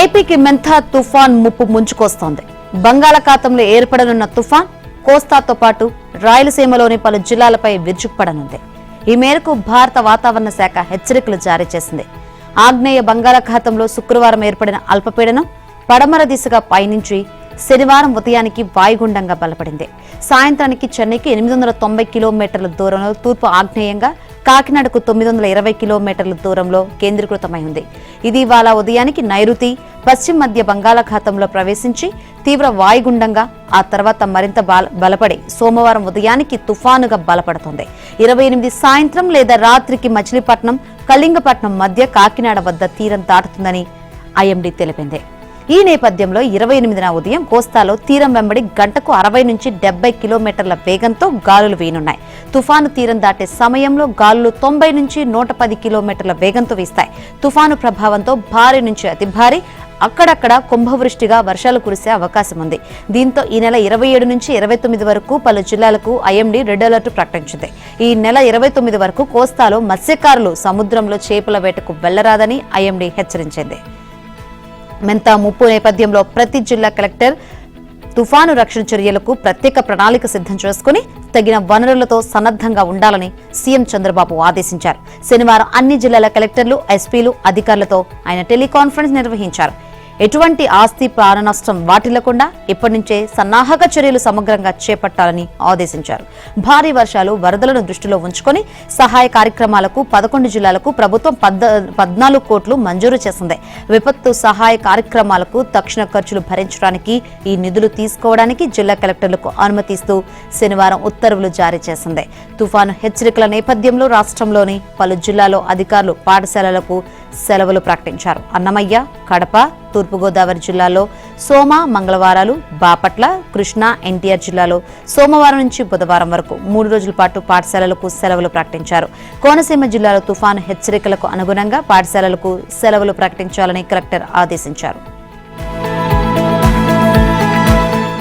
ఏపీకి మెంథా తుఫాన్ ముప్పు ముంచుకొస్తోంది. బంగాళాఖాతంలో ఏర్పడనున్న తుఫాన్ కోస్తాతో పాటు రాయలసీమలోని పలు జిల్లాలపై విరుచుకుపడనుంది. ఈ మేరకు భారత వాతావరణ శాఖ హెచ్చరికలు జారీ చేసింది. ఆగ్నేయ బంగాళాఖాతంలో శుక్రవారం ఏర్పడిన అల్పపీడనం పడమర దిశగా పయనించి శనివారం ఉదయానికి వాయుగుండంగా బలపడింది. సాయంత్రానికి చెన్నైకి 890 కిలోమీటర్ల దూరంలో, తూర్పు ఆగ్నేయంగా కాకినాడకు 920 కిలోమీటర్ల దూరంలో కేంద్రీకృతమై ఉంది. ఇది ఇవాళ ఉదయానికి నైరుతి పశ్చిమ మధ్య బంగాళాఖాతంలో ప్రవేశించి తీవ్ర వాయుగుండంగా ఆ తర్వాత మరింత బలపడి సోమవారం ఉదయానికి తుఫానుగా బలపడుతోంది. 28 సాయంత్రం లేదా రాత్రికి మచిలీపట్నం, కళింగపట్నం మధ్య కాకినాడ వద్ద తీరం దాటుతుందని ఐఎండీ తెలిపింది. ఈ నేపథ్యంలో 28న ఉదయం కోస్తాలో తీరం వెంబడి గంటకు 60 నుంచి 70 కిలోమీటర్ల వేగంతో గాలులు వీనున్నాయి. తుఫాను తీరం దాటే సమయంలో గాలులు 90 నుంచి 110 కిలోమీటర్ల వేగంతో వీస్తాయి. తుఫాను ప్రభావంతో భారీ నుంచి అతి భారీ, అక్కడక్కడ కుంభవృష్టిగా వర్షాలు కురిసే అవకాశం ఉంది. దీంతో ఈ నెల 27 నుంచి 29 వరకు పలు జిల్లాలకు ఐఎండీ రెడ్ అలర్ట్ ప్రకటించింది. ఈ నెల 29 వరకు కోస్తాలో మత్స్యకారులు సముద్రంలో చేపల వేటకు వెళ్లరాదని ఐఎండీ హెచ్చరించింది. మెంతా ముప్పు నేపథ్యంలో ప్రతి జిల్లా కలెక్టర్ తుఫాను రక్షణ చర్యలకు ప్రత్యేక ప్రణాళిక సిద్ధం చేసుకుని తగిన వనరులతో సన్నద్ధంగా ఉండాలని సీఎం చంద్రబాబు ఆదేశించారు. శనివారం అన్ని జిల్లాల కలెక్టర్లు, ఎస్పీలు, అధికారులతో ఆయన టెలికాన్ఫరెన్స్ నిర్వహించారు. ఎటువంటి ఆస్తి ప్రాణ నష్టం వాటిల్లకుండా ఇప్పటి నుంచే సన్నాహక చర్యలు సమగ్రంగా చేపట్టాలని ఆదేశించారు. భారీ వర్షాలు, వరదలను దృష్టిలో ఉంచుకొని సహాయ కార్యక్రమాలకు 11 జిల్లాలకు ప్రభుత్వం 14 కోట్లు మంజూరు చేసింది. విపత్తు సహాయ కార్యక్రమాలకు తక్షణ ఖర్చులు భరించడానికి ఈ నిధులు తీసుకోవడానికి జిల్లా కలెక్టర్లకు అనుమతిస్తూ శనివారం ఉత్తర్వులు జారీ చేసింది. తుఫాను హెచ్చరికల నేపథ్యంలో రాష్ట్రంలోని పలు జిల్లాల్లో అధికారులు పాఠశాలలకు సెలవులు ప్రకటించారు. అన్నమయ్య, కడప, తూర్పుగోదావరి జిల్లాలో సోమ, మంగళవారాలు, బాపట్ల, కృష్ణా, ఎన్టీఆర్ జిల్లాలో సోమవారం నుంచి బుధవారం వరకు 3 రోజుల పాటు పాఠశాలలకు సెలవులు ప్రకటించారు. కోనసీమ జిల్లాలో తుఫాను హెచ్చరికలకు అనుగుణంగా పాఠశాలలకు సెలవులు ప్రకటించాలని కలెక్టర్ ఆదేశించారు.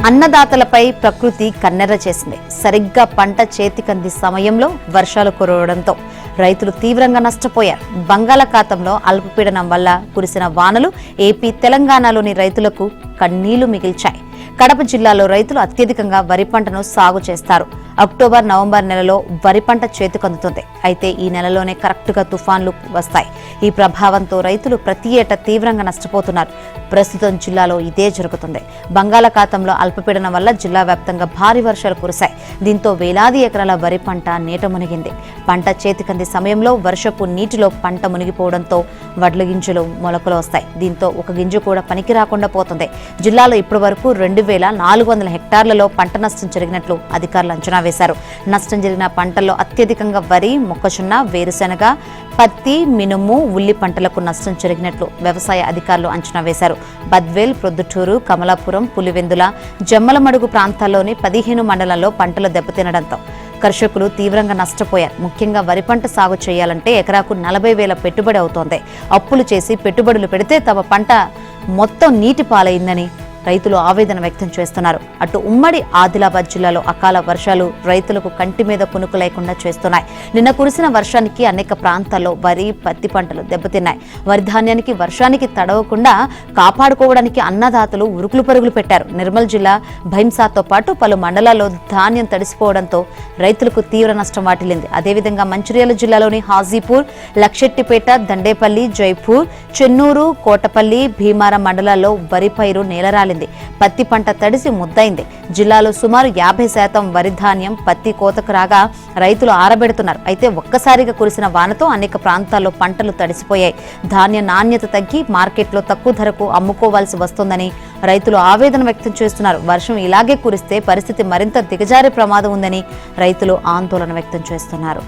అన్నదాతలపై ప్రకృతి కన్నెర్ర చేసింది. సరిగ్గా పంట చేతికంది సమయంలో వర్షాలు కురవడంతో రైతులు తీవ్రంగా నష్టపోయారు. బంగాళాఖాతంలో అల్పపీడనం వల్ల కురిసిన వానలు ఏపీ, తెలంగాణలోని రైతులకు కన్నీళ్లు మిగిల్చాయి. కడప జిల్లాలో రైతులు అత్యధికంగా వరి పంటను సాగు చేస్తారు. అక్టోబర్, నవంబర్ నెలలో వరి పంట చేతికందుతుంది. అయితే ఈ నెలలోనే కరెక్టుగా తుఫాన్లు వస్తాయి. ఈ ప్రభావంతో రైతులు ప్రతి ఏటా తీవ్రంగా నష్టపోతున్నారు. ప్రస్తుతం జిల్లాలో ఇదే జరుగుతుంది. బంగాళాఖాతంలో అల్పపీడనం వల్ల జిల్లా వ్యాప్తంగా భారీ వర్షాలు కురిశాయి. దీంతో వేలాది ఎకరాల వరి పంట నీట మునిగింది. పంట చేతికంది సమయంలో వర్షపు నీటిలో పంట మునిగిపోవడంతో వడ్ల గింజలు మొలకలు వస్తాయి. దీంతో ఒక గింజ కూడా పనికి రాకుండా పోతుంది. జిల్లాలో ఇప్పటి వరకు 2400 హెక్టార్లలో పంట నష్టం జరిగినట్లు అధికారులు అంచనా వేశారు. నష్టం జరిగిన పంటల్లో అత్యధికంగా వరి, మొక్కజొన్న, వేరుశెనగ, పత్తి, మినుము, ఉల్లి పంటలకు నష్టం జరిగినట్లు వ్యవసాయ అధికారులు అంచనా వేశారు. బద్వేల్, ప్రొద్దుటూరు, కమలాపురం, పులివెందుల, జమ్మలమడుగు ప్రాంతాల్లోని 15 మండలాల్లో పంటలు దెబ్బతినడంతో కర్షకులు తీవ్రంగా నష్టపోయారు. ముఖ్యంగా వరి పంట సాగు చేయాలంటే ఎకరాకు 40,000 పెట్టుబడి అవుతోంది. అప్పులు చేసి పెట్టుబడులు పెడితే తమ పంట మొత్తం నీటి పాలైందని రైతులు ఆవేదన వ్యక్తం చేస్తున్నారు. అటు ఉమ్మడి ఆదిలాబాద్ జిల్లాలో అకాల వర్షాలు రైతులకు కంటి మీద కునుకు లేకుండా చేస్తున్నాయి. నిన్న కురిసిన వర్షానికి అనేక ప్రాంతాల్లో వరి, పత్తి పంటలు దెబ్బతిన్నాయి. వరి ధాన్యానికి వర్షానికి తడవకుండా కాపాడుకోవడానికి అన్నదాతలు ఉరుకులు పరుగులు పెట్టారు. నిర్మల్ జిల్లా భైంసాతో పాటు పలు మండలాల్లో ధాన్యం తడిసిపోవడంతో రైతులకు తీవ్ర నష్టం వాటిల్లింది. అదేవిధంగా మంచిర్యాల జిల్లాలోని హాజీపూర్, లక్షెట్టిపేట, దండేపల్లి, జైపూర్, చెన్నూరు, కోటపల్లి, భీమారం మండలాల్లో వరి పైరు నేలరాలింది. పత్తి పంట తడిసి ముద్దైంది. జిల్లాలో సుమారు 50% వరి ధాన్యం, పత్తి కోతకు రాగా రైతులు ఆరబెడుతున్నారు. అయితే ఒక్కసారిగా కురిసిన వానతో అనేక ప్రాంతాల్లో పంటలు తడిసిపోయాయి. ధాన్య నాణ్యత తగ్గి మార్కెట్లో తక్కువ ధరకు అమ్ముకోవాల్సి వస్తోందని రైతులు ఆవేదన వ్యక్తం చేస్తున్నారు. వర్షం ఇలాగే కురిస్తే పరిస్థితి మరింత దిగజారే ప్రమాదం ఉందని రైతులు ఆందోళన వ్యక్తం చేస్తున్నారు.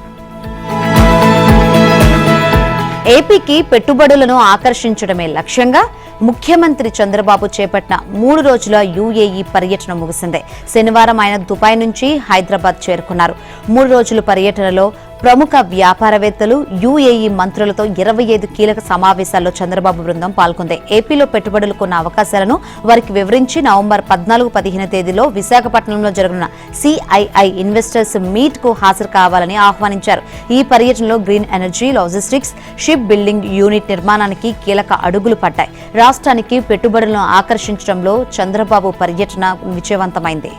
ఏపీకి పెట్టుబడులను ఆకర్షించడమే లక్ష్యంగా ముఖ్యమంత్రి చంద్రబాబు చేపట్టిన 3 రోజుల యుఏఈ పర్యటన ముగిసింది. శనివారం ఆయన దుబాయ్ నుంచి హైదరాబాద్ చేరుకున్నారు. 3 రోజుల పర్యటనలో ప్రముఖ వ్యాపారవేత్తలు, యుఏఈ మంత్రులతో 25 కీలక సమావేశాల్లో చంద్రబాబు బృందం పాల్గొంది. ఏపీలో పెట్టుబడులకు ఉన్న అవకాశాలను వారికి వివరించి నవంబర్ 14-15 తేదీలో విశాఖపట్నంలో జరగనున్న సిఐఐ ఇన్వెస్టర్స్ మీట్ కు హాజరు కావాలని ఆహ్వానించారు. ఈ పర్యటనలో green energy, logistics, ship building unit నిర్మాణానికి కీలక అడుగులు పడ్డాయి. రాష్ట్రానికి పెట్టుబడులను ఆకర్షించడంలో చంద్రబాబు పర్యటన విజయవంతమైంది.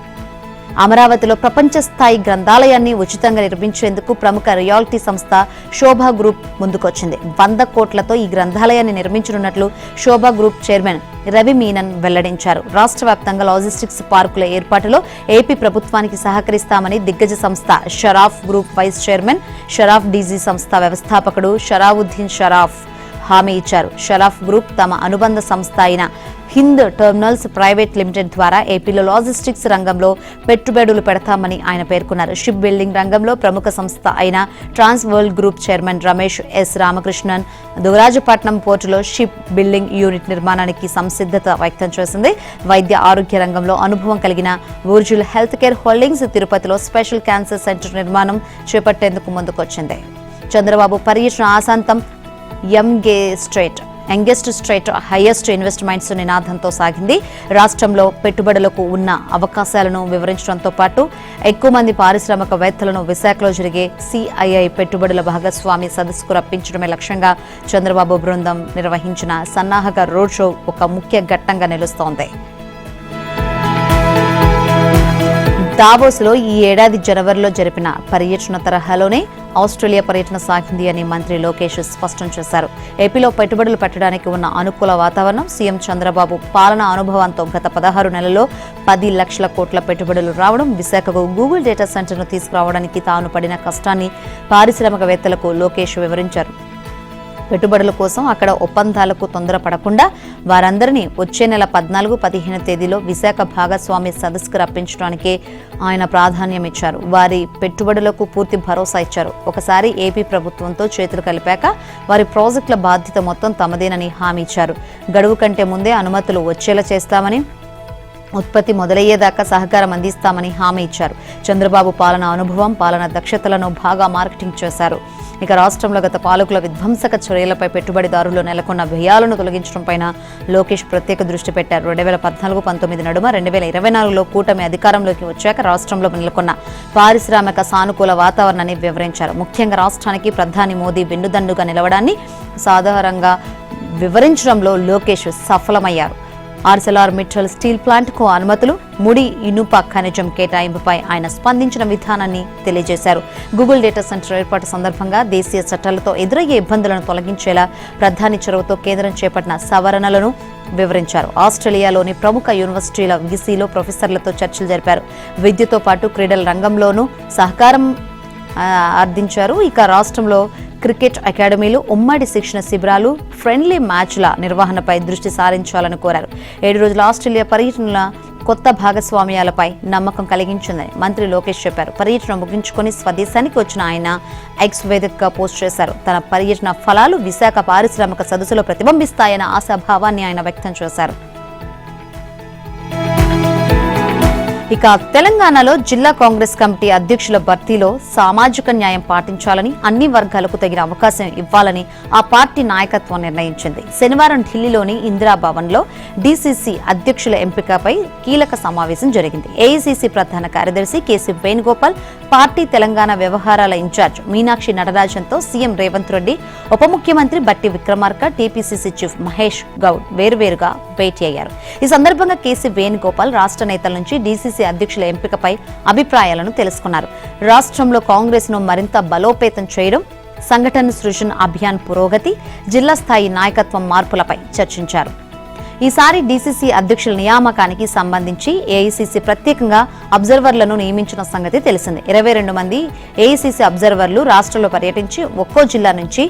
అమరావతిలో ప్రపంచ స్థాయి గ్రంథాలయాన్ని ఉచితంగా నిర్మించేందుకు ప్రముఖ రియాలిటీ సంస్థ శోభా గ్రూప్ ముందుకొచ్చింది. 100 కోట్లతో ఈ గ్రంథాలయాన్ని నిర్మించనున్నట్లు శోభా గ్రూప్ చైర్మన్ రవి మీనన్ వెల్లడించారు. రాష్ట్ర వ్యాప్తంగా లాజిస్టిక్స్ పార్కుల ఏర్పాటులో ఏపీ ప్రభుత్వానికి సహకరిస్తామని దిగ్గజ సంస్థ Sharaf group vice chairman, Sharaf DG సంస్థ వ్యవస్థాపకుడు షరావుద్దీన్ షరాఫ్ హామీ ఇచ్చారు. షరాఫ్ గ్రూప్ తమ అనుబంధ సంస్థ అయిన హింద్ టెర్మినల్స్ ప్రైవేట్ లిమిటెడ్ ద్వారా ఏపీలో లాజిస్టిక్స్ రంగంలో పెట్టుబడులు పెడతామని ఆయన పేర్కొన్నారు. షిప్ బిల్డింగ్ రంగంలో ప్రముఖ సంస్థ అయిన Trans World Group chairman Ramesh S Ramakrishnan Dugarajapatnam పోర్టులో షిప్ బిల్డింగ్ యూనిట్ నిర్మాణానికి సంసిద్ధత వ్యక్తం చేసింది. వైద్య ఆరోగ్య రంగంలో అనుభవం కలిగిన ఊర్జుల్ హెల్త్ కేర్ హోల్డింగ్స్ తిరుపతిలో స్పెషల్ క్యాన్సర్ సెంటర్ నిర్మాణం చేపట్టేందుకు ముందుకొచ్చింది. చంద్రబాబు పర్యటన ఆశాంతం యంగెస్ట్ స్ట్రేట్ హైయెస్ట్ ఇన్వెస్ట్మెంట్స్ నినాదంతో సాగింది. రాష్ట్రంలో పెట్టుబడులకు ఉన్న అవకాశాలను వివరించడంతో పాటు ఎక్కువ మంది పారిశ్రామికవేత్తలను విశాఖలో జరిగే సిఐఐ పెట్టుబడుల భాగస్వామి సదస్సుకు రప్పించడమే లక్ష్యంగా చంద్రబాబు బృందం నిర్వహించిన సన్నాహక రోడ్ షో ఒక ముఖ్య ఘట్టంగా నిలుస్తోంది. దావోస్లో ఈ ఏడాది జనవరిలో జరిపిన పర్యటన తరహాలోనే ఆస్ట్రేలియా పర్యటన సాగింది అని మంత్రి లోకేష్ స్పష్టం చేశారు. ఏపీలో పెట్టుబడులు పెట్టడానికి ఉన్న అనుకూల వాతావరణం, సీఎం చంద్రబాబు పాలనా అనుభవంతో గత 16 నెలల్లో 10 లక్షల కోట్ల పెట్టుబడులు రావడం, విశాఖకు గూగుల్ డేటా సెంటర్ను తీసుకురావడానికి తాను పడిన కష్టాన్ని పారిశ్రామికవేత్తలకు లోకేష్ వివరించారు. పెట్టుబడుల కోసం అక్కడ ఒప్పందాలకు తొందరపడకుండా వారందరినీ వచ్చే నెల 14-15 తేదీలో విశాఖ భాగస్వామ్య సదస్సుకు రప్పించడానికి ఆయన ప్రాధాన్యం ఇచ్చారు. వారి పెట్టుబడులకు పూర్తి భరోసా ఇచ్చారు. ఒకసారి ఏపీ ప్రభుత్వంతో చేతులు కలిపాక వారి ప్రాజెక్టుల బాధ్యత మొత్తం తమదేనని హామీ ఇచ్చారు. గడువు కంటే ముందే అనుమతులు వచ్చేలా చేస్తామని, ఉత్పత్తి మొదలయ్యేదాకా సహకారం అందిస్తామని హామీ ఇచ్చారు. చంద్రబాబు పాలన అనుభవం, పాలన దక్షతలను బాగా మార్కెటింగ్ చేశారు. ఇక రాష్ట్రంలో గత పాలకుల విధ్వంసక చర్యలపై పెట్టుబడిదారులు నెలకొన్న భయాలను తొలగించడంపై లోకేష్ ప్రత్యేక దృష్టి పెట్టారు. 2014-19 నడుమ 2024లో కూటమి అధికారంలోకి వచ్చాక రాష్ట్రంలో నెలకొన్న పారిశ్రామిక సానుకూల వాతావరణాన్ని వివరించారు. ముఖ్యంగా రాష్ట్రానికి ప్రధాని మోదీ వెన్నుదన్నుగా నిలవడాన్ని సాధారణంగా వివరించడంలో లోకేష్ సఫలమయ్యారు. ఆర్సెలార్ మిట్టల్ స్టీల్ ప్లాంట్కు అనుమతులు, ముడి ఇనుప ఖనిజం కేటాయింపుపై ఆయన స్పందించిన విధానాన్ని తెలియజేశారు. గూగుల్ డేటా సెంటర్ ఏర్పాటు సందర్భంగా దేశీయ చట్టాలతో ఎదురయ్యే ఇబ్బందులను తొలగించేలా ప్రధాని చొరవతో కేంద్రం చేపట్టిన సవరణలను వివరించారు. ఆస్ట్రేలియాలోని ప్రముఖ యూనివర్సిటీల వీసీలో ప్రొఫెసర్లతో చర్చలు జరిపారు. విద్యతో పాటు క్రీడల రంగంలోనూ సహకారం అర్థించారు. ఇక రాష్ట్రంలో క్రికెట్ అకాడమీలు, ఉమ్మడి శిక్షణ శిబిరాలు, ఫ్రెండ్లీ మ్యాచ్ల నిర్వహణపై దృష్టి సారించాలని కోరారు. 7 రోజుల ఆస్ట్రేలియా పర్యటనల కొత్త భాగస్వామ్యాలపై నమ్మకం కలిగించిందని మంత్రి లోకేష్ చెప్పారు. పర్యటన ముగించుకొని స్వదేశానికి వచ్చిన ఆయన ఎక్స్ వేదికగా పోస్ట్ చేశారు. తన పర్యటన ఫలాలు విశాఖ పారిశ్రామిక సదస్సులో ప్రతిబింబిస్తాయన్న ఆశాభావాన్ని ఆయన వ్యక్తం చేశారు. ఇక తెలంగాణలో జిల్లా కాంగ్రెస్ కమిటీ అధ్యక్షుల భర్తీలో సామాజిక న్యాయం పాటించాలని, అన్ని వర్గాలకు తగిన అవకాశం ఇవ్వాలని ఆ పార్టీ నాయకత్వం నిర్ణయించింది. శనివారం ఢిల్లీలోని ఇందిరాభవన్లో డీసీసీ అధ్యక్షుల ఎంపికపై కీలక సమావేశం జరిగింది. ఏఐసీసీ ప్రధాన కార్యదర్శి కేసీ వేణుగోపాల్, పార్టీ తెలంగాణ వ్యవహారాల ఇన్ఛార్జ్ మీనాక్షి నటరాజన్తో సీఎం రేవంత్ రెడ్డి, ఉప ముఖ్యమంత్రి బట్టి విక్రమార్క, టీపీసీసీ చీఫ్ మహేష్ గౌడ్ వేర్వేరుగా భేటీ అయ్యారు. ఈ సందర్భంగా కేసీ వేణుగోపాల్ రాష్ట్ర నేతల నుంచి డీసీసీ అధ్యక్షుల ఎంపికపై అభిప్రాయాలను తెలుసుకున్నారు. రాష్ట్రంలో కాంగ్రెస్ ను మరింత బలోపేతం చేయడం, సంఘటన సృజన్ అభియాన్ పురోగతి, జిల్లా స్థాయి నాయకత్వం మార్పులపై చర్చించారు. ఈసారి డీసీసీ అధ్యక్షుల నియామకానికి సంబంధించి ఏఐసీసీ ప్రత్యేకంగా అబ్జర్వర్లను నియమించిన సంగతి తెలిసింది. 22 మంది ఏఐసీసీ అబ్జర్వర్లు రాష్ట్రంలో పర్యటించి ఒక్కో జిల్లా నుంచి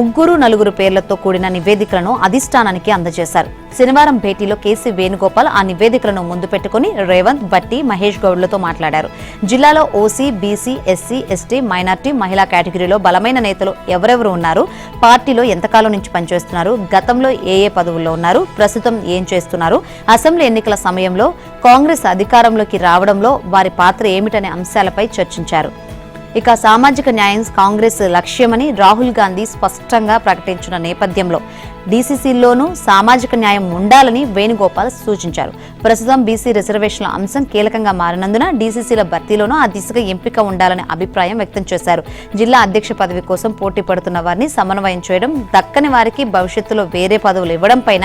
3-4 పేర్లతో కూడిన నివేదికలను అధిష్టానానికి అందజేశారు. శనివారం భేటీలో కేసీ వేణుగోపాల్ ఆ నివేదికలను ముందు పెట్టుకుని రేవంత్, బట్టి, మహేష్ గౌడ్లతో మాట్లాడారు. జిల్లాలో OC, BC, SC, ST, minority, మహిళా కేటగిరీలో బలమైన నేతలు ఎవరెవరు ఉన్నారు, పార్టీలో ఎంతకాలం నుంచి పనిచేస్తున్నారు, గతంలో ఏ పదవుల్లో ఉన్నారు, ప్రస్తుతం ఏం చేస్తున్నారు, అసెంబ్లీ ఎన్నికల సమయంలో కాంగ్రెస్ అధికారంలోకి రావడంలో వారి పాత్ర ఏమిటనే అంశాలపై చర్చించారు. ఇక సామాజిక న్యాయం కాంగ్రెస్ లక్ష్యమని రాహుల్ గాంధీ స్పష్టంగా ప్రకటించిన నేపథ్యంలో డీసీసీలోనూ సామాజిక న్యాయం ఉండాలని వేణుగోపాల్ సూచించారు. ప్రస్తుతం బీసీ రిజర్వేషన్ల అంశం కీలకంగా మారినందున డీసీసీల భర్తీలోనూ ఆ దిశగా ఎంపిక ఉండాలనే అభిప్రాయం వ్యక్తం చేశారు. జిల్లా అధ్యక్ష పదవి కోసం పోటీ పడుతున్న వారిని సమన్వయం చేయడం, దక్కని వారికి భవిష్యత్తులో వేరే పదవులు ఇవ్వడం పైన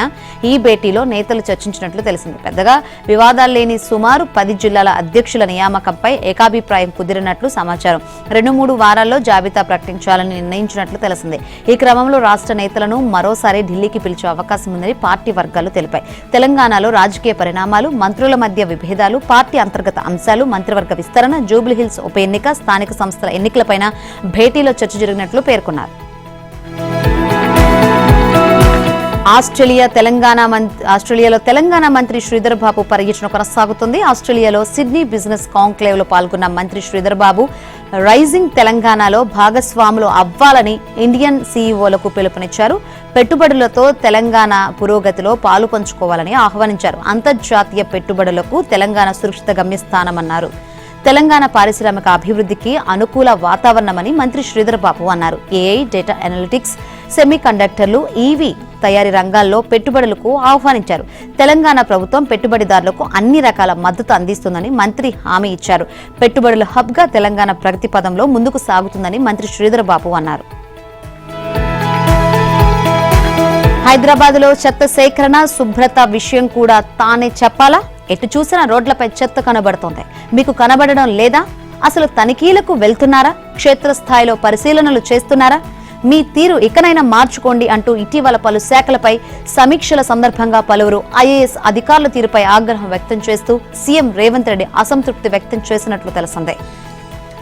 ఈ భేటీలో నేతలు చర్చించినట్లు తెలిసింది. పెద్దగా వివాదాలు లేని సుమారు 10 జిల్లాల అధ్యక్షుల నియామకంపై ఏకాభిప్రాయం కుదిరినట్లు సమాచారం. 2-3 వారాల్లో జాబితా ప్రకటించాలని నిర్ణయించినట్లు తెలిసింది. ఈ క్రమంలో రాష్ట్ర నేతలను మరోసారి ఢిల్లీకి పిలిచే అవకాశం ఉందని పార్టీ వర్గాలు తెలిపాయి. తెలంగాణలో రాజకీయ పరిణామాలు, మంత్రుల మధ్య విభేదాలు, పార్టీ అంతర్గత అంశాలు, మంత్రివర్గ విస్తరణ, జూబ్లీహిల్స్ ఉప ఎన్నిక, స్థానిక సంస్థల ఎన్నికలపైన భేటీలో చర్చ జరిగినట్లు పేర్కొన్నారు. ఆస్ట్రేలియాలో తెలంగాణ మంత్రి శ్రీధర్ బాబు పర్యటన కొనసాగుతుంది. ఆస్ట్రేలియాలో సిడ్నీ బిజినెస్ కాంక్లేవ్ లో పాల్గొన్న మంత్రి శ్రీధర్ బాబు రైజింగ్ తెలంగాణలో భాగస్వాములు అవ్వాలని ఇండియన్ సీఈఓలకు పిలుపునిచ్చారు. పెట్టుబడులతో తెలంగాణ పురోగతిలో పాలు పంచుకోవాలని ఆహ్వానించారు. అంతర్జాతీయ పెట్టుబడులకు తెలంగాణ సురక్షిత గమ్యస్థానమన్నారు. తెలంగాణ పారిశ్రామిక అభివృద్ధికి అనుకూల వాతావరణమని మంత్రి శ్రీధర్ బాబు అన్నారు. ఏఐ, డేటా అనలిటిక్స్, సెమీ కండక్టర్లు, ఈవీ తయారీ రంగాల్లో పెట్టుబడులకు ఆహ్వానించారు. తెలంగాణ ప్రభుత్వం పెట్టుబడిదారులకు అన్ని రకాల మద్దతు అందిస్తుందని మంత్రి హామీ ఇచ్చారు. పెట్టుబడుల హబ్గా తెలంగాణ ప్రగతి పదంలో ముందుకు సాగుతుందని మంత్రి శ్రీధర్ బాబు అన్నారు. హైదరాబాద్లో చెత్త సేకరణ, శుభ్రత విషయం కూడా తానే చెప్పాలా? ఎటు చూసినా రోడ్లపై చెత్త కనబడుతోంది. మీకు కనబడడం లేదా? అసలు తనిఖీలకు వెళ్తున్నారా? క్షేత్రస్థాయిలో పరిశీలనలు చేస్తున్నారా? మీ తీరు ఇకనైనా మార్చుకోండి అంటూ ఇటీవల పలు శాఖలపై సమీక్షల సందర్భంగా పలువురు ఐఏఎస్ అధికారుల తీరుపై ఆగ్రహం వ్యక్తం చేస్తూ సీఎం రేవంత్ రెడ్డి అసంతృప్తి వ్యక్తం చేసినట్లు తెలిసిందే.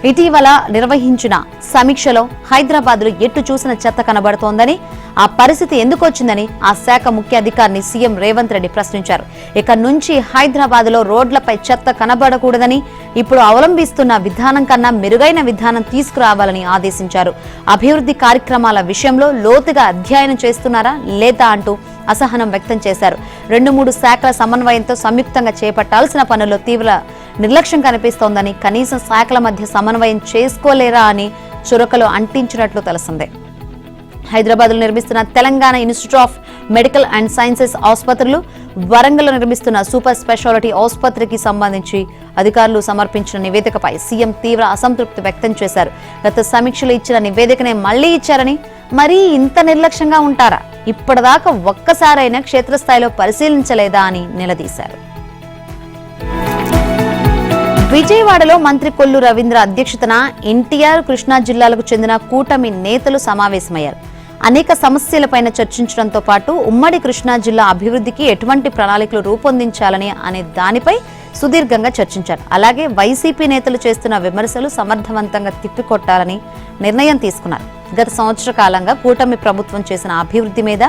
ఇటీవల నిర్వహించిన సమీక్షలో హైదరాబాద్లో ఎటు చూసిన చెత్త కనబడుతోందని, ఆ పరిస్థితి ఎందుకు వచ్చిందని ఆ శాఖ ముఖ్య అధికారిని సీఎం రేవంత్ రెడ్డి ప్రశ్నించారు. ఇక నుంచి హైదరాబాద్లో రోడ్లపై చెత్త కనబడకూడదని, ఇప్పుడు అవలంబిస్తున్న విధానం కన్నా మెరుగైన విధానం తీసుకురావాలని ఆదేశించారు. అభివృద్ధి కార్యక్రమాల విషయంలో లోతుగా అధ్యయనం చేస్తున్నారా లేదా అంటూ అసహనం వ్యక్తం చేశారు. 2-3 శాఖల సమన్వయంతో సంయుక్తంగా చేపట్టాల్సిన పనుల్లో తీవ్ర నిర్లక్ష్యం కనిపిస్తోందని, కనీసం శాఖల మధ్య సమన్వయం చేసుకోలేరా అని చురకలు అంటించినట్లు తెలిసిందే. హైదరాబాద్లో నిర్మిస్తున్న Telangana institute of medical and sciences ఆసుపత్రులు, వరంగల్లో నిర్మిస్తున్న సూపర్ స్పెషాలిటీ ఆసుపత్రికి సంబంధించి అధికారులు సమర్పించిన నివేదికపై సీఎం తీవ్ర అసంతృప్తి వ్యక్తం చేశారు. గత సమీక్షలు ఇచ్చిన నివేదికనే మళ్లీ ఇచ్చారని, మరీ ఇంత నిర్లక్ష్యంగా ఉంటారా? ఇప్పటిదాకా ఒక్కసారైనా క్షేత్రస్థాయిలో పరిశీలించలేదా అని నిలదీశారు. విజయవాడలో మంత్రి కొల్లు రవీంద్ర అధ్యక్షతన ఎన్టీఆర్, కృష్ణా జిల్లాలకు చెందిన కూటమి నేతలు సమావేశమయ్యారు. అనేక సమస్యలపైన చర్చించడంతో పాటు ఉమ్మడి కృష్ణా జిల్లా అభివృద్ధికి ఎటువంటి ప్రణాళికలు రూపొందించాలని అనే దానిపై సుదీర్ఘంగా చర్చించారు. అలాగే వైసీపీ నేతలు చేస్తున్న విమర్శలు సమర్థవంతంగా తిప్పికొట్టాలని నిర్ణయం తీసుకున్నారు. గత సంవత్సర కాలంగా కూటమి ప్రభుత్వం చేసిన అభివృద్ధి మీద,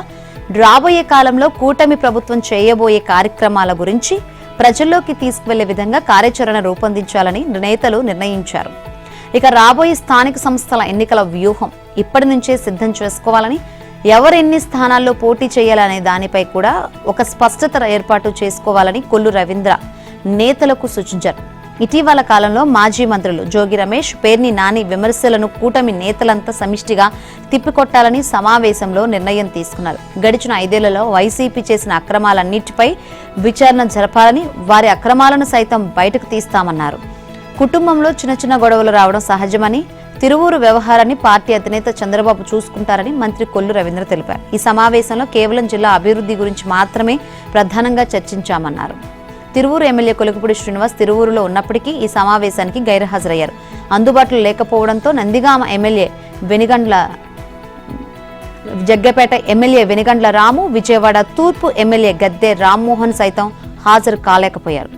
రాబోయే కాలంలో కూటమి ప్రభుత్వం చేయబోయే కార్యక్రమాల గురించి ప్రజల్లోకి తీసుకువెళ్లే విధంగా కార్యాచరణ రూపొందించాలని నేతలు నిర్ణయించారు. ఇక రాబోయే స్థానిక సంస్థల ఎన్నికల వ్యూహం ఇప్పటి నుంచే సిద్ధం చేసుకోవాలని, ఎవరెన్ని స్థానాల్లో పోటీ చేయాలనే దానిపై కూడా ఒక స్పష్టత ఏర్పాటు చేసుకోవాలని కొల్లు రవీంద్ర నేతలకు సూచించారు. ఇటీవల కాలంలో మాజీ మంత్రులు జోగి రమేష్, పేర్ని నాని విమర్శలను కూటమి నేతలంతా సమిష్టిగా తిప్పికొట్టాలని సమావేశంలో నిర్ణయం తీసుకున్నారు. గడిచిన 5 ఏళ్లలో వైసీపీ చేసిన అక్రమాలన్నిటిపై విచారణ జరపాలని, వారి అక్రమాలను సైతం బయటకు తీస్తామన్నారు. కుటుంబంలో చిన్న గొడవలు రావడం సహజమని, తిరువూరు వ్యవహారాన్ని పార్టీ అధినేత చంద్రబాబు చూసుకుంటారని మంత్రి కొల్లు రవీంద్ర తెలిపారు. ఈ సమావేశంలో కేవలం జిల్లా అభివృద్ధి గురించి మాత్రమే ప్రధానంగా చర్చించామన్నారు. తిరువూరు ఎమ్మెల్యే కొలుకుపూడి శ్రీనివాస్ తిరువూరులో ఉన్నప్పటికీ ఈ సమావేశానికి గైర్హాజరయ్యారు. అందుబాటులో లేకపోవడంతో నందిగామ ఎమ్మెల్యే జగ్గపేట ఎమ్మెల్యే వెనిగండ్ల రాము, విజయవాడ తూర్పు ఎమ్మెల్యే గద్దె రామ్మోహన్ సైతం హాజరు కాలేకపోయారు.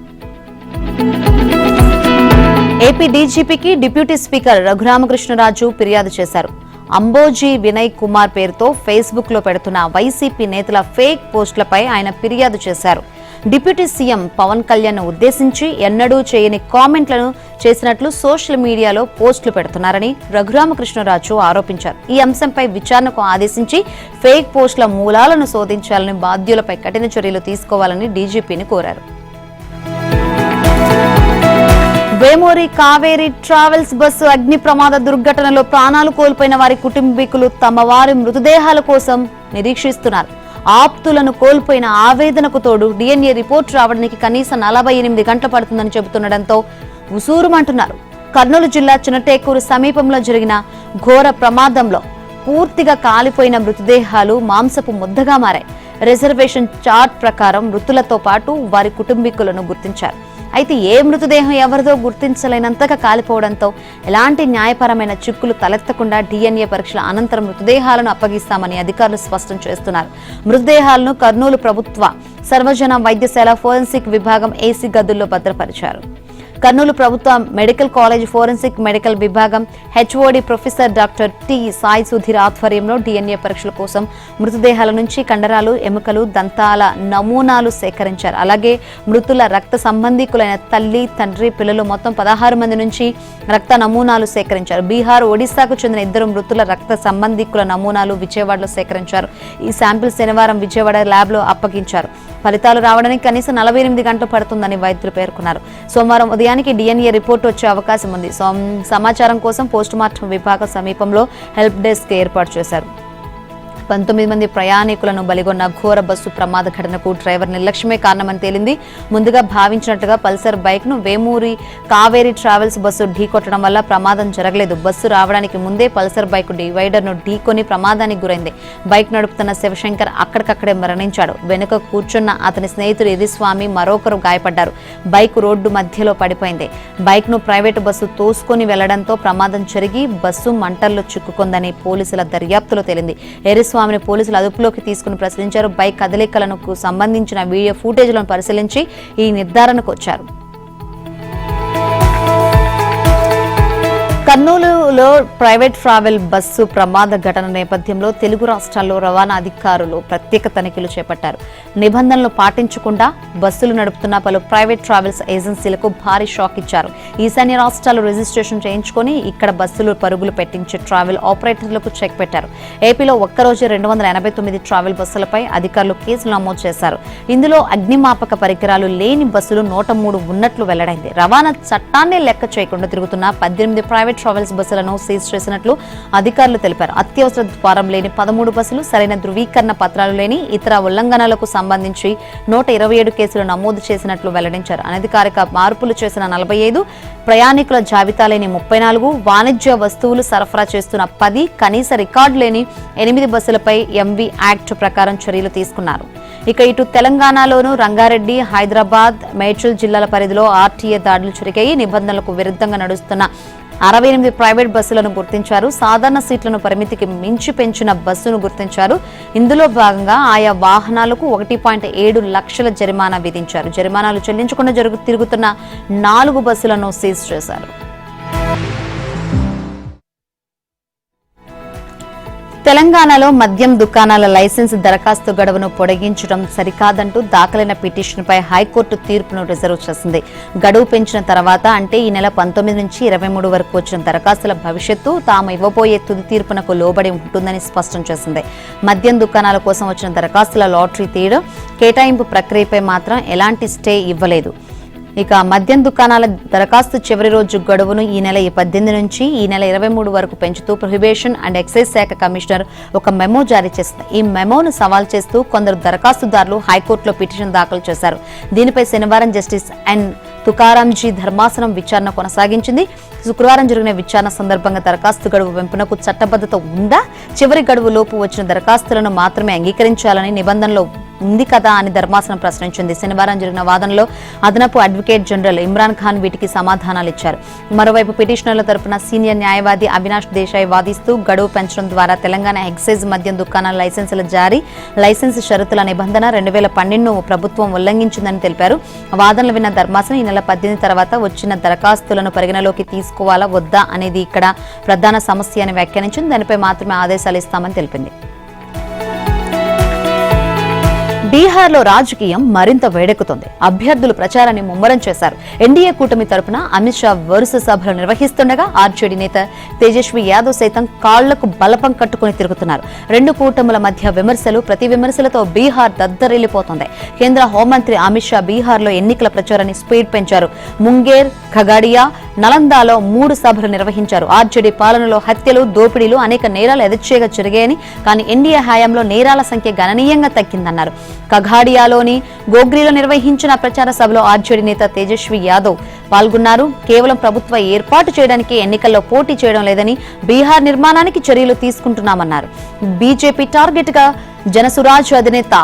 ఏపీ డీజీపీకి డిప్యూటీ స్పీకర్ రఘురామకృష్ణరాజు ఫిర్యాదు చేశారు. అంబోజీ వినయ్ కుమార్ పేరుతో ఫేస్బుక్ లో పెడుతున్న వైసీపీ నేతల ఫేక్ పోస్టులపై ఆయన ఫిర్యాదు చేశారు. డిప్యూటీ సీఎం పవన్ కళ్యాణ్ ఉద్దేశించి ఎన్నడూ చేయని కామెంట్లను చేసినట్లు సోషల్ మీడియాలో పోస్టులు పెడుతున్నారని రఘురామకృష్ణరాజు ఆరోపించారు. ఈ అంశంపై విచారణకు ఆదేశించి ఫేక్ పోస్టుల మూలాలను శోధించాలని, బాధ్యులపై కఠిన చర్యలు తీసుకోవాలని డీజీపీని కోరారు. వేమూరి కావేరీ ట్రావెల్స్ బస్సు అగ్ని ప్రమాద దుర్ఘటనలో ప్రాణాలు కోల్పోయిన వారి కుటుంబీకులు తమ వారి మృతదేహాల కోసం నిరీక్షిస్తున్నారు. ఆప్తులను కోల్పోయిన ఆవేదనకు తోడు DNA రిపోర్ట్ రావడానికి కనీసం 48 గంటలు పడుతుందని చెబుతుండటంతో ఉసూరుమంటున్నారు. కర్నూలు జిల్లా చినటేకూరు సమీపంలో జరిగిన ఘోర ప్రమాదంలో పూర్తిగా కాలిపోయిన మృతదేహాలు మాంసపు ముద్దగా మారాయి. రిజర్వేషన్ చార్ట్ ప్రకారం మృతులతో పాటు వారి కుటుంబీకులను గుర్తించారు. అయితే ఏ మృతదేహం ఎవరిదో గుర్తించలేనంతగా కాలిపోవడంతో ఎలాంటి న్యాయపరమైన చిక్కులు తలెత్తకుండా DNA పరీక్షల అనంతరం మృతదేహాలను అప్పగిస్తామని అధికారులు స్పష్టం చేస్తున్నారు. మృతదేహాలను కర్నూలు ప్రభుత్వ సర్వజన వైద్యశాల ఫోరెన్సిక్ విభాగం AC గదుల్లో భద్రపరిచారు. కర్నూలు ప్రభుత్వ మెడికల్ కాలేజ్ ఫోరెన్సిక్ మెడికల్ విభాగం HOD professor doctor T Sai Sudheer ఆధ్వర్యంలో DNA పరీక్షల కోసం మృతదేహాల నుంచి కండరాలు, ఎముకలు, దంతాల నమూనాలు సేకరించారు. అలాగే మృతుల రక్త సంబంధికులైన తల్లి, తండ్రి, పిల్లలు మొత్తం 16 మంది నుంచి రక్త నమూనాలు సేకరించారు. బీహార్, ఒడిశాకు చెందిన 2 మృతుల రక్త సంబంధికుల నమూనాలు విజయవాడలో సేకరించారు. ఈ శాంపిల్ శనివారం విజయవాడ ల్యాబ్లో అప్పగించారు. ఫలితాలు రావడానికి కనీసం 48 గంటలు పడుతుందని వైద్యులు పేర్కొన్నారు. సోమవారం ఉదయానికి DNA రిపోర్టు వచ్చే అవకాశం ఉంది. సమాచారం కోసం పోస్టుమార్టం విభాగం సమీపంలో హెల్ప్ డెస్క్ ఏర్పాటు చేశారు. 19 మంది ప్రయాణికులను బలిగొన్న ఘోర బస్సు ప్రమాద ఘటనకు డ్రైవర్ నిర్లక్ష్యమే కారణమని తేలింది. ముందుగా భావించినట్టుగా పల్సర్ బైక్ ను వేమూరి కావేరీ ట్రావెల్స్ బస్సు ఢీకొట్టడం వల్ల ప్రమాదం జరగలేదు. బస్సు రావడానికి ముందే పల్సర్ బైక్ డివైడర్ ను ఢీకొని ప్రమాదానికి గురైంది. బైక్ నడుపుతున్న శివశంకర్ అక్కడికక్కడే మరణించాడు. వెనుక కూర్చున్న అతని స్నేహితుడు ఎరిస్వామి మరొకరు గాయపడ్డారు. బైక్ రోడ్డు మధ్యలో పడిపోయింది. బైక్ ను ప్రైవేటు బస్సు తోసుకొని వెళ్లడంతో ప్రమాదం జరిగి బస్సు మంటల్లో చిక్కుకుందని పోలీసుల దర్యాప్తులో తేలింది. స్వామిని పోలీసులు అదుపులోకి తీసుకుని ప్రశ్నించారు. బైక్ కదలికలకు సంబంధించిన వీడియో ఫుటేజ్లను పరిశీలించి ఈ నిర్ధారణకు వచ్చారు. కర్నూలులో ప్రైవేట్ ట్రావెల్ బస్సు ప్రమాద ఘటన నేపథ్యంలో తెలుగు రాష్ట్రాల్లో రవాణా అధికారులు ప్రత్యేక తనిఖీలు చేపట్టారు. నిబంధనలు పాటించకుండా బస్సులు నడుపుతున్న పలు ప్రైవేట్ ట్రావెల్స్ ఏజెన్సీలకు భారీ షాక్ ఇచ్చారు. ఈశాన్య రాష్ట్రాలు రిజిస్ట్రేషన్ చేయించుకొని ఇక్కడ బస్సులు పరుగులు పెట్టించే ట్రావెల్ ఆపరేటర్లకు చెక్ పెట్టారు. ఏపీలో ఒక్కరోజు 289 ట్రావెల్ బస్సులపై అధికారులు కేసులు నమోదు చేశారు. ఇందులో అగ్నిమాపక పరికరాలు లేని బస్సులు 103 ఉన్నట్లు వెల్లడైంది. రవాణా చట్టాన్ని లెక్క చేయకుండా తిరుగుతున్న 18 ప్రైవేట్ ట్రావెల్స్ బస్సులను సీజ్ చేసినట్లు అధికారులు తెలిపారు. అత్యవసర ద్వారం లేని 13 బస్సులు, సరైన ధృవీకరణ పత్రాలు లేని ఇతర ఉల్లంఘనలకు సంబంధించి 127 కేసులు నమోదు చేసినట్లు వెల్లడించారు. అనధికారిక మార్పులు చేసిన 45, ప్రయాణికుల జాబితా లేని 34, వాణిజ్య వస్తువులు సరఫరా చేస్తున్న 10, కనీస రికార్డు లేని 8 బస్సులపై MV యాక్ట్ ప్రకారం చర్యలు తీసుకున్నారు. ఇక ఇటు తెలంగాణలోను రంగారెడ్డి, హైదరాబాద్, మేడ్చల్ జిల్లాల పరిధిలో RTA దాడులు జరిగాయి. నిబంధనలకు విరుద్ధంగా నడుస్తున్న 68 ప్రైవేట్ బస్సులను గుర్తించారు. సాధారణ సీట్లను పరిమితికి మించి పెంచిన బస్సును గుర్తించారు. ఇందులో భాగంగా ఆయా వాహనాలకు 1.7 లక్షల జరిమానా విధించారు. జరిమానాలు చెల్లించకుండా తిరుగుతున్న 4 బస్సులను సీజ్ చేశారు. తెలంగాణలో మద్యం దుకాణాల లైసెన్స్ దరఖాస్తు గడువును పొడిగించడం సరికాదంటూ దాఖలైన పిటిషన్పై హైకోర్టు తీర్పును రిజర్వ్ చేసింది. గడువు పెంచిన తర్వాత అంటే ఈ నెల 19 నుంచి 23 వరకు వచ్చిన దరఖాస్తుల భవిష్యత్తు తాము ఇవ్వబోయే తుది తీర్పునకు లోబడి ఉంటుందని స్పష్టం చేసింది. మద్యం దుకాణాల కోసం వచ్చిన దరఖాస్తుల లాటరీ తీయడం, కేటాయింపు ప్రక్రియపై మాత్రం ఎలాంటి స్టే ఇవ్వలేదు. ఇక మద్యం దుకాణాల దరఖాస్తు చివరి రోజు గడువును ఈ నెల 18 నుంచి ఈ నెల 23 వరకు పెంచుతూ ప్రొహిబిషన్ అండ్ ఎక్సైజ్ శాఖ కమిషనర్ ఒక మెమో జారీ చేసింది. ఈ మెమోను సవాల్ చేస్తూ కొందరు దరఖాస్తుదారులు హైకోర్టులో పిటిషన్ దాఖలు చేశారు. దీనిపై శనివారం జస్టిస్ ఎన్ తుకారాంజీ ధర్మాసనం విచారణ కొనసాగించింది. శుక్రవారం జరిగిన విచారణ సందర్భంగా దరఖాస్తు గడువు పెంపునకు చట్టబద్ధత ఉందా, చివరి గడువు లోపు వచ్చిన దరఖాస్తులను మాత్రమే అంగీకరించాలని నిబంధనలో ఉంది కదా అని ధర్మాసనం ప్రశ్నించింది. శనివారం జరిగిన వాదనలో అదనపు అడ్వకేట్ జనరల్ ఇమ్రాన్ ఖాన్ వీటికి సమాధానాలు ఇచ్చారు. మరోవైపు పిటిషనర్ల తరపున సీనియర్ న్యాయవాది అవినాష్ దేశాయ్ వాదిస్తూ గడువు పెంచడం ద్వారా తెలంగాణ ఎక్సైజ్ మద్యం దుకాణాల లైసెన్సుల జారీ, లైసెన్స్ షరతుల నిబంధన 2012ను ప్రభుత్వం ఉల్లంఘించిందని తెలిపారు. వాదనలు విన్న ధర్మాసనం ఈ నెల 18 తర్వాత వచ్చిన దరఖాస్తులను పరిగణలోకి తీసుకోవాలా వద్దా అనేది ఇక్కడ ప్రధాన సమస్య అని వ్యాఖ్యానించింది. దానిపై మాత్రమే ఆదేశాలు ఇస్తామని తెలిపింది. బీహార్లో రాజకీయం మరింత వేడెక్కుతోంది. అభ్యర్థులు ప్రచారాన్ని ముమ్మరం చేశారు. ఎన్డీఏ కూటమి తరపున అమిత్ షా వరుస సభలు నిర్వహిస్తుండగా ఆర్జేడీ నేత తేజస్వి యాదవ్ సైతం కాళ్లకు బలపం కట్టుకుని తిరుగుతున్నారు. రెండు కూటముల మధ్య విమర్శలు, ప్రతి విమర్శలతో బీహార్ దద్దరిల్లిపోతోంది. కేంద్ర హోంమంత్రి అమిత్ షా బీహార్లో ఎన్నికల ప్రచారాన్ని స్పీడ్ పెంచారు. ముంగేర్, ఖగాడియా, నలందాలో 3 సభలు నిర్వహించారు. ఆర్జేడీ పాలనలో హత్యలు, దోపిడీలు, అనేక నేరాలు యథేచ్ఛగా జరిగాయని, కానీ ఎన్డీఏ హయాంలో నేరాల సంఖ్య గణనీయంగా తగ్గిందన్నారు. కఘాడియాలోని గోగ్రీలో నిర్వహించిన ప్రచార సభలో ఆర్జేడీ నేత తేజస్వి యాదవ్ పాల్గొన్నారు. కేవలం ప్రభుత్వ ఏర్పాటు చేయడానికి ఎన్నికల్లో పోటీ చేయడం లేదని, బీహార్ నిర్మాణానికి చర్యలు తీసుకుంటున్నామన్నారు. బీజేపీ టార్గెట్ గా జనసురాజ్ అధినేత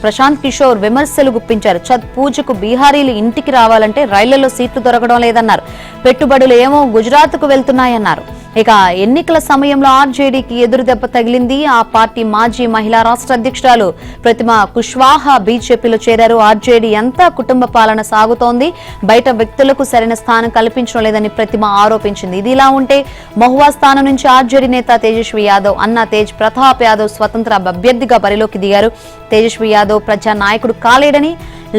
ప్రశాంత్ కిషోర్ విమర్శలు గుప్పించారు. ఛత్ పూజకు బీహారీలు ఇంటికి రావాలంటే రైళ్లలో సీట్లు దొరకడం లేదన్నారు. పెట్టుబడులు ఏమో గుజరాత్ కు వెళ్తున్నాయన్నారు. ఇక ఎన్నికల సమయంలో ఆర్జేడీకి ఎదురు దెబ్బ తగిలింది. ఆ పార్టీ మాజీ మహిళా రాష్ట్ర అధ్యక్షురాలు ప్రతిమా కుష్వాహా బీజేపీలో చేరారు. ఆర్జేడీ అంతా కుటుంబ పాలన సాగుతోంది, బయట వ్యక్తులకు సరైన స్థానం కల్పించడం లేదని ప్రతిమ ఆరోపించింది. ఇది ఇలా ఉంటే మహువా స్థానం నుంచి ఆర్జేడీ నేత తేజస్వి యాదవ్ అన్న తేజ్ ప్రతాప్ యాదవ్ స్వతంత్ర అభ్యర్థిగా బరిలోకి దిగారు. తేజస్వి యాదవ్ ప్రజా నాయకుడు కాలేడని,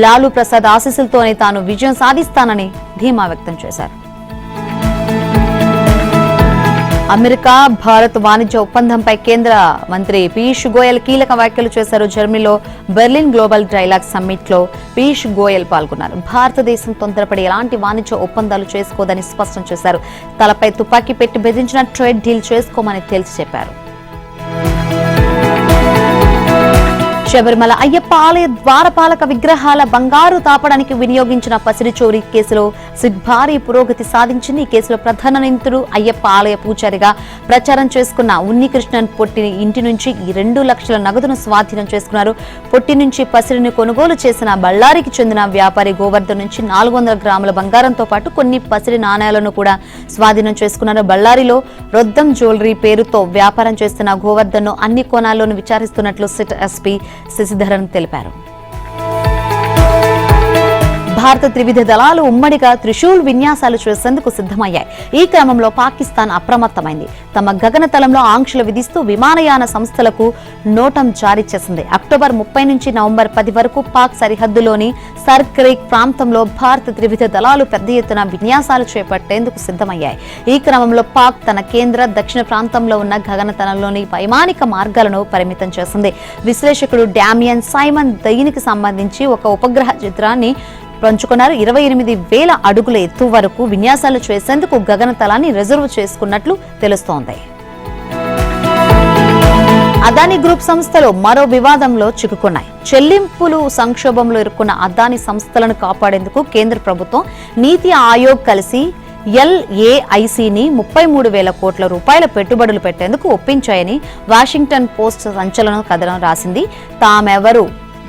లాలూ ప్రసాద్ ఆశీస్సులతోనే తాను విజయం సాధిస్తానని ధీమా వ్యక్తం చేశారు. అమెరికా భారత్ వాణిజ్య ఒప్పందంపై కేంద్ర మంత్రి పీయూష్ గోయల్ కీలక వ్యాఖ్యలు చేశారు. జర్మనీలో బెర్లిన్ గ్లోబల్ డైలాగ్ సమ్మిట్ లో పీయూష్ గోయల్ పాల్గొన్నారు. భారతదేశం తొందరపడి ఎలాంటి వాణిజ్య ఒప్పందాలు చేసుకోదని స్పష్టం చేశారు. తలపై తుపాకీ పెట్టి బెదిరించిన ట్రేడ్ డీల్ చేసుకోమని తేల్చి చెప్పారు. శబరిమల అయ్యప్ప ఆలయ ద్వారపాలక విగ్రహాల బంగారు తాపడానికి వినియోగించిన పసిడి చోరీ కేసులో సిట్ భారీ పురోగతి సాధించింది. ఈ కేసులో ప్రధాన నిందితుడు అయ్యప్ప ఆలయ పూజారిగా ప్రచారం చేసుకున్న ఉన్నికృష్ణన్ పొట్టి ఇంటి నుంచి 2 లక్షల నగదును స్వాధీనం చేసుకున్నారు. పొట్టి నుంచి పసిడిని కొనుగోలు చేసిన బళ్ళారికి చెందిన వ్యాపారి గోవర్ధన్ నుంచి 400 గ్రాముల బంగారంతో పాటు కొన్ని పసిడి నాణేలను కూడా స్వాధీనం చేసుకున్నారు. బళ్ళారిలో రొద్దం జ్యువెలరీ పేరుతో వ్యాపారం చేస్తున్న గోవర్ధన్ ను అన్ని కోణాల్లోనూ విచారిస్తున్నట్లు సిట్ ఎస్పీ శశిధరన్ తెలిపారు. భారత త్రివిధ దళాలు ఉమ్మడిగా త్రిశూల్ విన్యాసాలు చేసేందుకు సిద్ధమయ్యాయి. ఈ క్రమంలో పాకిస్తాన్ అప్రమత్తమైంది. తమ గగనతలంలో ఆంక్షలు విధిస్తూ విమానయాన సంస్థలకు నోటం జారీ చేసింది. అక్టోబర్ 30 నుంచి నవంబర్ 10 వరకు పాక్ సరిహద్దులోని సర్ క్రీక్ ప్రాంతంలో భారత త్రివిధ దళాలు పెద్ద ఎత్తున విన్యాసాలు చేపట్టేందుకు సిద్ధమయ్యాయి. ఈ క్రమంలో పాక్ తన కేంద్ర, దక్షిణ ప్రాంతంలో ఉన్న గగనతలంలోని వైమానిక మార్గాలను పరిమితం చేసింది. విశ్లేషకుడు డామియన్ సైమన్ దీనికి సంబంధించి ఒక ఉపగ్రహ చిత్రాన్ని పంచుకున్నారు. 28,000 అడుగుల ఎత్తు వరకు విన్యాసాలు చేసేందుకు గగనతలాన్ని రిజర్వ్ చేసుకున్నట్లు తెలుస్తోంది. అదానీ గ్రూప్ సంస్థలు మరో వివాదంలో చిక్కుకున్నాయి. చెల్లింపులు సంక్షోభంలో ఇరుక్కున్న అదానీ సంస్థలను కాపాడేందుకు కేంద్ర ప్రభుత్వం, నీతి ఆయోగ్ కలిసి LAICని 33,000 కోట్ల రూపాయల పెట్టుబడులు పెట్టేందుకు ఒప్పించాయని వాషింగ్టన్ పోస్ట్ సంచలన కథనం రాసింది.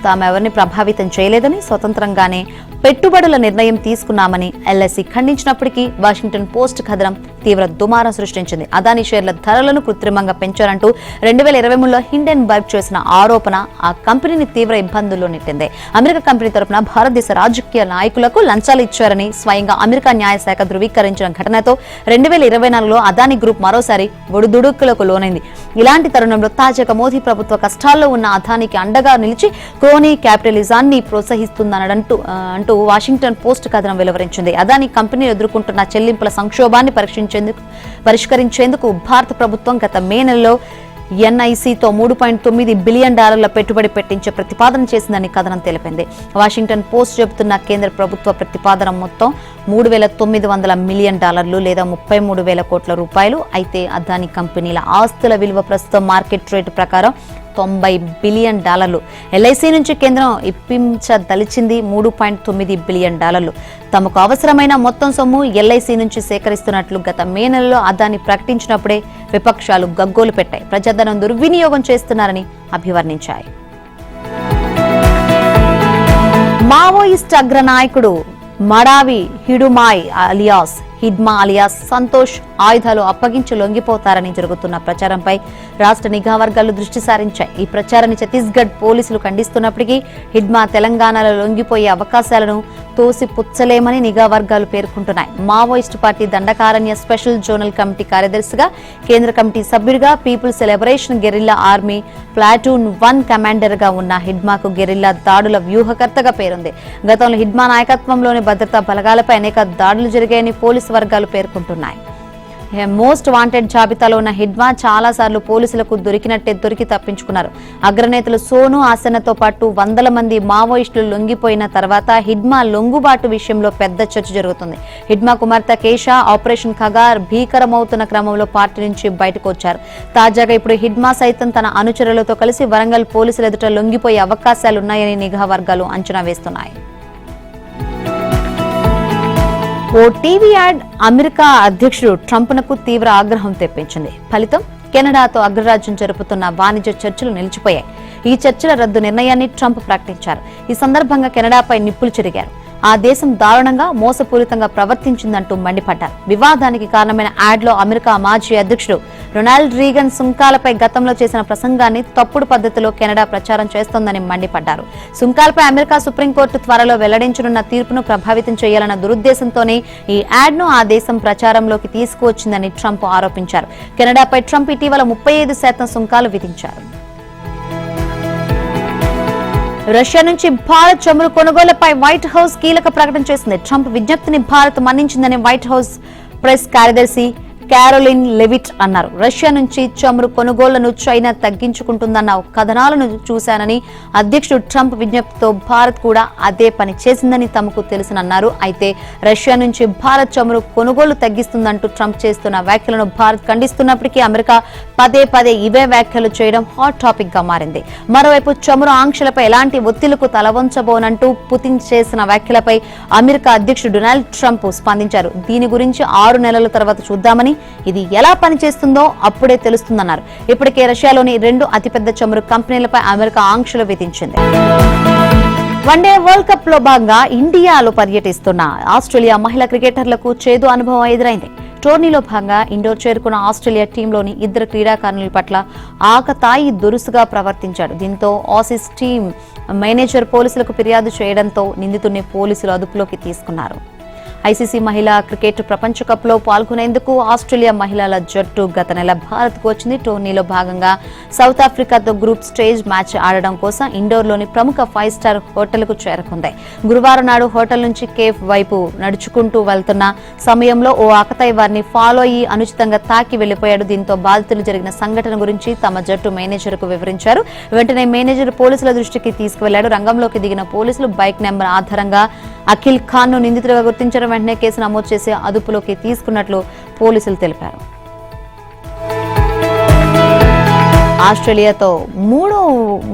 తామెవరిని ప్రభావితం చేయలేదని, స్వతంత్రంగానే పెట్టుబడుల నిర్ణయం తీసుకున్నామని LIC ఖండించినప్పటికీ వాషింగ్టన్ పోస్ట్ కథనం తీవ్ర దుమారం సృష్టించింది. అదానీ షేర్ల ధరలను కృత్రిమంగా పెంచారంటూ 2023లో హిండెన్బర్గ్ చేసిన ఆరోపణ ఆ కంపెనీని తీవ్ర ఇబ్బందుల్లో నెట్టింది. అమెరికా కంపెనీ తరపున భారతదేశ రాజకీయ నాయకులకు లంచాలు ఇచ్చారని స్వయంగా అమెరికా న్యాయశాఖ ధృవీకరించిన ఘటనతో 2024లో అదానీ గ్రూప్ మరోసారి ఒడిదుడుకులకు లోనైంది. ఇలాంటి తరుణంలో తాజాగా మోదీ ప్రభుత్వ కష్టాల్లో ఉన్న అదానీకి అండగా నిలిచి క్రోనీ క్యాపిటలిజాన్ని ప్రోత్సహిస్తుందనంటూ వాషింగ్టన్ పోస్ట్ కథనం వెలువరించింది. అదానీ కంపెనీ ఎదుర్కొంటున్న చెల్లింపుల సంక్షోభాన్ని పరిష్కరించేందుకు భారత ప్రభుత్వం గత మే నెలలో NICతో $3.9 బిలియన్ పెట్టుబడి పెట్టించే ప్రతిపాదన చేసిందని కథనం తెలిపింది. వాషింగ్టన్ పోస్ట్ చెబుతున్న కేంద్ర ప్రభుత్వ ప్రతిపాదన మొత్తం $3,900 మిలియన్ లేదా 33,000 కోట్ల రూపాయలు. అయితే అదానీ కంపెనీల ఆస్తుల విలువ ప్రస్తుతం మార్కెట్ రేటు ప్రకారం $90 బిలియన్. LIC నుంచి కేంద్రం ఇప్పించదలిచింది $3.9 బిలియన్. తమకు అవసరమైన మొత్తం సొమ్ము LIC నుంచి సేకరిస్తున్నట్లు గత మే నెలలో అదానీ ప్రకటించినప్పుడే విపక్షాలు గగ్గోలు పెట్టాయి. ప్రజాధనం దుర్వినియోగం చేస్తున్నారని అభివర్ణించాయి. మావోయిస్ట్ అగ్రనాయకుడు మడావి హిడుమాయ్ అలియాస్ హిడ్మా అలియాస్ సంతోష్ ఆయుధాలు అప్పగించి లొంగిపోతారని జరుగుతున్న ప్రచారంపై రాష్ట్ర నిఘా వర్గాలు దృష్టి సారించాయి. ఈ ప్రచారాన్ని ఛత్తీస్గఢ్ పోలీసులు ఖండిస్తున్నప్పటికీ హిడ్మా తెలంగాణలో లొంగిపోయే అవకాశాలను తోసిపుచ్చలేమని నిఘా వర్గాలు పేర్కొంటున్నాయి. Maoist party Dandakaranya special zonal committee కార్యదర్శిగా, కేంద్ర కమిటీ సభ్యుడిగా, people's liberation guerrilla army platoon 1 commander గా ఉన్న హిడ్మాకు గెరిల్లా దాడుల వ్యూహకర్తగా పేరుంది. గతంలో హిడ్మా నాయకత్వంలోని భద్రతా బలగాలపై అనేక దాడులు జరిగాయని పోలీసు వర్గాలు పేర్కొంటున్నాయి. మోస్ట్ వాంటెడ్ జాబితాలో ఉన్న హిడ్మా చాలా సార్లు పోలీసులకు దొరికి తప్పించుకున్నారు. అగ్రనేతలు సోను ఆసనతో పాటు వందల మంది మావోయిస్టులు లొంగిపోయిన తర్వాత హిడ్మా లొంగుబాటు విషయంలో పెద్ద చర్చ జరుగుతుంది. హిడ్మా కుమార్తె కేశా ఆపరేషన్ ఖగార్ భీకరమవుతున్న క్రమంలో పార్టీ నుంచి బయటకు వచ్చారు. తాజాగా ఇప్పుడు హిడ్మా సైతం తన అనుచరులతో కలిసి వరంగల్ పోలీసుల ఎదుట లొంగిపోయే అవకాశాలున్నాయని నిఘా వర్గాలు అంచనా వేస్తున్నాయి. ఓ టీవీ యాడ్ అమెరికా అధ్యక్షుడు ట్రంప్నకు తీవ్ర ఆగ్రహం తెప్పించింది. ఫలితం కెనడాతో అగ్రరాజ్యం జరుపుతున్న వాణిజ్య చర్చలు నిలిచిపోయాయి. ఈ చర్చల రద్దు నిర్ణయాన్ని ట్రంప్ ప్రకటించారు. ఈ సందర్భంగా కెనడాపై నిప్పులు చెరిగారు. ఆ దేశం దారుణంగా మోసపూరితంగా ప్రవర్తించిందంటూ మండిపడ్డారు. వివాదానికి కారణమైన యాడ్లో అమెరికా మాజీ అధ్యక్షుడు రొనాల్డ్ రీగన్ సుంకాలపై గతంలో చేసిన ప్రసంగాన్ని తప్పుడు పద్ధతిలో కెనడా ప్రచారం చేస్తోందని మండిపడ్డారు. సుంకాలపై అమెరికా సుప్రీంకోర్టు త్వరలో వెల్లడించనున్న తీర్పును ప్రభావితం చేయాలన్న దురుద్దేశంతోనే ఈ యాడ్ను ఆ దేశం ప్రచారంలోకి తీసుకువచ్చిందని ట్రంప్ ఆరోపించారు. కెనడాపై ట్రంప్ ఇటీవల 35% సుంకాలు విధించారు. రష్యా నుంచి భారత్ చమురు కొనుగోళ్లపై వైట్ హౌస్ కీలక ప్రకటన చేసింది. ట్రంప్ విజ్ఞప్తిని భారత్ మన్నించిందని వైట్ హౌస్ ప్రెస్ కార్యదర్శి క్యారోలిన్ లెవిట్ అన్నారు. రష్యా నుంచి చమురు కొనుగోళ్లను చైనా తగ్గించుకుంటుందన్న కథనాలను చూశానని, అధ్యక్షుడు ట్రంప్ విజ్ఞప్తితో భారత్ కూడా అదే పని చేసిందని తమకు తెలుసునన్నారు. అయితే రష్యా నుంచి భారత్ చమురు కొనుగోలు తగ్గిస్తుందంటూ ట్రంప్ చేస్తున్న వ్యాఖ్యలను భారత్ ఖండిస్తున్నప్పటికీ అమెరికా పదే ఇవే వ్యాఖ్యలు చేయడం హాట్ టాపిక్ గా మారింది. మరోవైపు చమురు ఆంక్షలపై ఎలాంటి ఒత్తిళ్లకు తలవంచబోనంటూ పుతిన్ చేసిన వ్యాఖ్యలపై అమెరికా అధ్యక్షుడు డొనాల్డ్ ట్రంప్ స్పందించారు. దీని గురించి 6 నెలల తర్వాత చూద్దామని, ఇది ఎలా పనిచేస్తుందో అప్పుడే తెలుస్తుందన్నారు. ఇప్పటికే రష్యాలోని 2 అతిపెద్ద చమురు కంపెనీలపై అమెరికా ఆంక్షలు విధించింది. వన్డే వరల్డ్ కప్ లో భాగంగా ఇండియాలో పర్యటిస్తున్న ఆస్ట్రేలియా మహిళా క్రికెటర్లకు చేదు అనుభవం ఎదురైంది. టోర్నీలో భాగంగా ఇండోర్ చేరుకున్న ఆస్ట్రేలియా టీంలోని 2 క్రీడాకారుల పట్ల ఆకతాయి దురుసుగా ప్రవర్తించాడు. దీంతో ఆసీస్ టీం మేనేజర్ పోలీసులకు ఫిర్యాదు చేయడంతో నిందితుడిని పోలీసులు అదుపులోకి తీసుకున్నారు. ఐసీసీ మహిళా క్రికెట్ ప్రపంచ కప్ లో పాల్గొనేందుకు ఆస్ట్రేలియా మహిళల జట్టు గత నెల భారత్ కు వచ్చింది. టోర్నీలో భాగంగా సౌత్ ఆఫ్రికాతో గ్రూప్ స్టేజ్ మ్యాచ్ ఆడడం కోసం ఇండోర్లోని ప్రముఖ 5 స్టార్ హోటల్ కు చేరుకుంది. గురువారం నాడు హోటల్ నుంచి కేఫ్ వైపు నడుచుకుంటూ వెళ్తున్న సమయంలో ఓ ఆకతాయి వారిని ఫాలో అయ్యి అనుచితంగా తాకి వెళ్లిపోయాడు. దీంతో బాధితులు జరిగిన సంఘటన గురించి తమ జట్టు మేనేజర్ కు వివరించారు. వెంటనే మేనేజర్ పోలీసుల దృష్టికి తీసుకువెళ్లాడు. రంగంలోకి దిగిన పోలీసులు బైక్ నెంబర్ ఆధారంగా అఖిల్ ఖాన్ ను నిందితుడిగా గుర్తించడం, వెంటనే కేసు నమోదు చేసి అదుపులోకి తీసుకున్నట్లు పోలీసులు తెలిపారు. ఆస్ట్రేలియాతో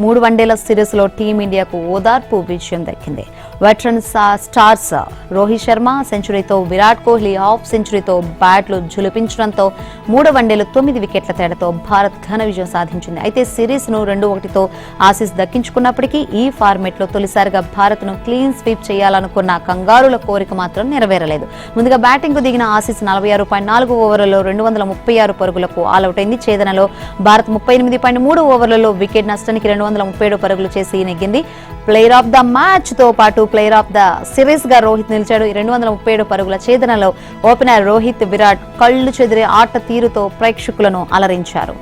మూడు వన్డేల సిరీస్ లో టీమిండియాకు ఓదార్పు విజయం దక్కింది. వెటరన్ స్టార్స్ రోహిత్ శర్మ సెంచరీతో, విరాట్ కోహ్లీ హాఫ్ సెంచరీతో బ్యాట్లు ఝులిపించడంతో 3 వన్డేలు 9 వికెట్ల తేడాతో భారత్ ఘన విజయం సాధించింది. అయితే సిరీస్ ను 2-1తో ఆసీస్ దక్కించుకున్నప్పటికీ ఈ ఫార్మెట్ లో తొలిసారిగా భారత్ ను క్లీన్ స్వీప్ చేయాలనుకున్న కంగారుల కోరిక మాత్రం నెరవేరలేదు. ముందుగా బ్యాటింగ్ కు దిగిన ఆసీస్ 46.4 ఓవర్లలో 236 పరుగులకు ఆలౌట్ అయింది. ఛేదనలో భారత్ 38.3 ఓవర్లలో వికెట్ నష్టానికి 237 పరుగులు చేసి నెగ్గింది. ప్లేయర్ ఆఫ్ ద మ్యాచ్ తో పాటు ప్లేయర్ ఆఫ్ ద సిరీస్ గా రోహిత్ నిలిచాడు. 237 పరుగుల ఛేదనలో ఓపెనర్ రోహిత్, విరాట్ కళ్లు చెదిరే ఆట తీరుతో ప్రేక్షకులను అలరించారు.